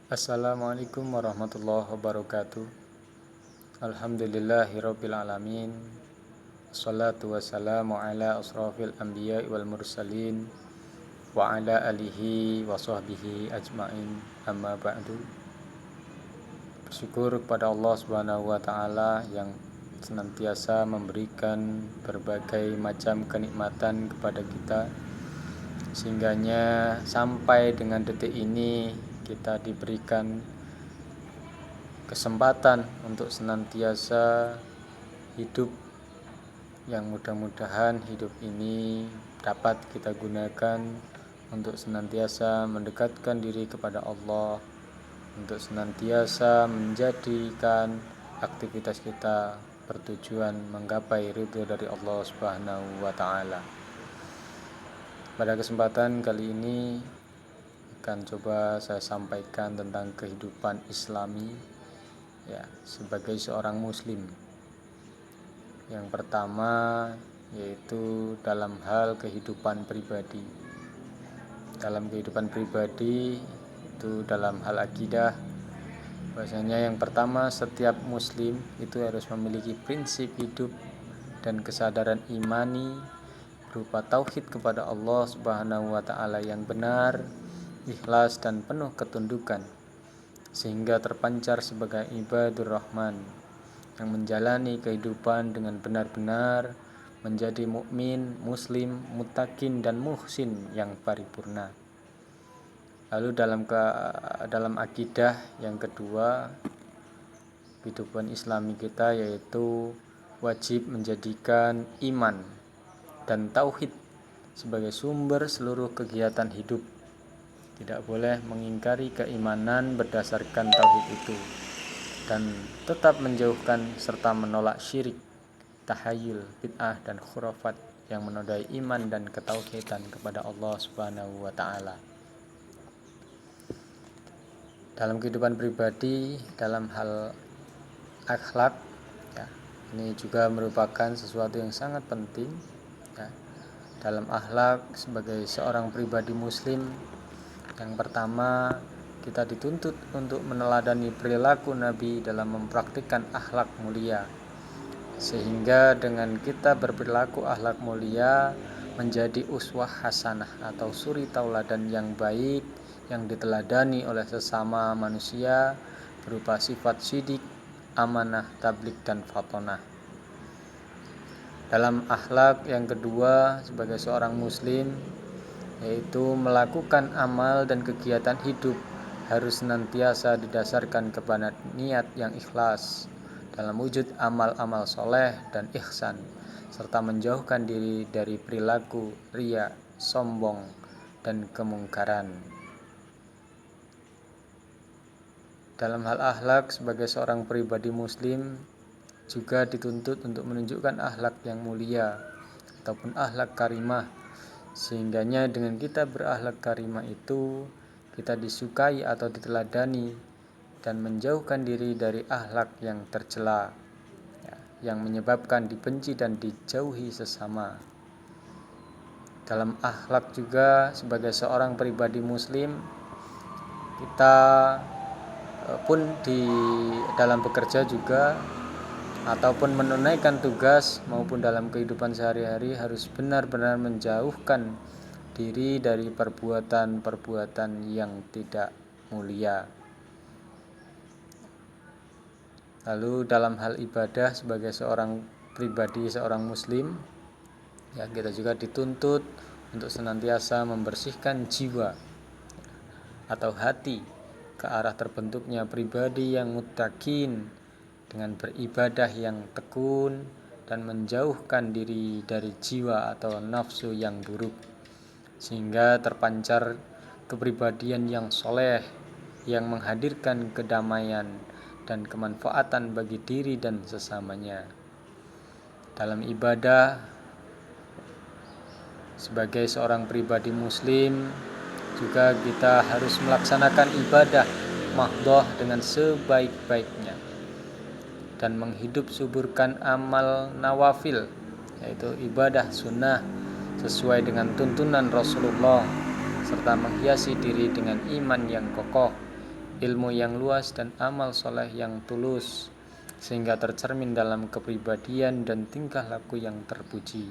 Assalamualaikum warahmatullahi wabarakatuh. Alhamdulillahirabbil alamin. Wassalatu wassalamu ala asrofil anbiya wal mursalin wa ala alihi wa sahbihi ajmain. Amma ba'du. Bersyukur kepada Allah Subhanahu wa taala yang senantiasa memberikan berbagai macam kenikmatan kepada kita, sehingganya sampai dengan detik ini kita diberikan kesempatan untuk senantiasa hidup, yang mudah-mudahan hidup ini dapat kita gunakan untuk senantiasa mendekatkan diri kepada Allah, untuk senantiasa menjadikan aktivitas kita bertujuan menggapai ridho dari Allah Subhanahu wa taala. Pada kesempatan kali ini akan coba saya sampaikan tentang kehidupan Islami sebagai seorang muslim. Yang pertama yaitu dalam hal kehidupan pribadi. Dalam kehidupan pribadi itu dalam hal akidah, bahwasanya yang pertama, setiap muslim itu harus memiliki prinsip hidup dan kesadaran imani berupa tauhid kepada Allah Subhanahu wa taala yang benar, ikhlas dan penuh ketundukan, sehingga terpancar sebagai ibadur rahman yang menjalani kehidupan dengan benar-benar menjadi mukmin, muslim, muttaqin dan muhsin yang paripurna. Lalu dalam akidah yang kedua, kehidupan Islami kita yaitu wajib menjadikan iman dan tauhid sebagai sumber seluruh kegiatan hidup. Tidak boleh mengingkari keimanan berdasarkan tauhid itu, dan tetap menjauhkan serta menolak syirik, tahayul, bid'ah dan khurafat yang menodai iman dan ketauhidan kepada Allah Subhanahu wa taala. Dalam kehidupan pribadi, dalam hal akhlak, ini juga merupakan sesuatu yang sangat penting. Dalam akhlak sebagai seorang pribadi muslim, yang pertama kita dituntut untuk meneladani perilaku Nabi dalam mempraktikkan akhlak mulia, sehingga dengan kita berperilaku akhlak mulia menjadi uswah hasanah atau suri tauladan yang baik yang diteladani oleh sesama manusia berupa sifat sidik, amanah, tablik dan fatonah. Dalam akhlak yang kedua sebagai seorang muslim, yaitu melakukan amal dan kegiatan hidup harus senantiasa didasarkan kepada niat yang ikhlas dalam wujud amal-amal soleh dan ihsan, serta menjauhkan diri dari perilaku riya, sombong dan kemungkaran. Dalam hal akhlak sebagai seorang pribadi muslim juga dituntut untuk menunjukkan akhlak yang mulia ataupun akhlak karimah, sehingganya dengan kita berakhlak karimah itu kita disukai atau diteladani dan menjauhkan diri dari akhlak yang tercela, yang menyebabkan dibenci dan dijauhi sesama. Dalam akhlak juga sebagai seorang pribadi muslim, kita pun di dalam bekerja juga ataupun menunaikan tugas maupun dalam kehidupan sehari-hari harus benar-benar menjauhkan diri dari perbuatan-perbuatan yang tidak mulia. Lalu dalam hal ibadah sebagai seorang pribadi, seorang muslim, kita juga dituntut untuk senantiasa membersihkan jiwa atau hati ke arah terbentuknya pribadi yang muttaqin dengan beribadah yang tekun dan menjauhkan diri dari jiwa atau nafsu yang buruk, sehingga terpancar kepribadian yang soleh yang menghadirkan kedamaian dan kemanfaatan bagi diri dan sesamanya. Dalam ibadah sebagai seorang pribadi muslim juga kita harus melaksanakan ibadah mahdhah dengan sebaik-baiknya dan menghidup suburkan amal nawafil, yaitu ibadah sunnah sesuai dengan tuntunan Rasulullah, serta menghiasi diri dengan iman yang kokoh ilmu yang luas, dan amal soleh yang tulus, sehingga tercermin dalam kepribadian dan tingkah laku yang terpuji.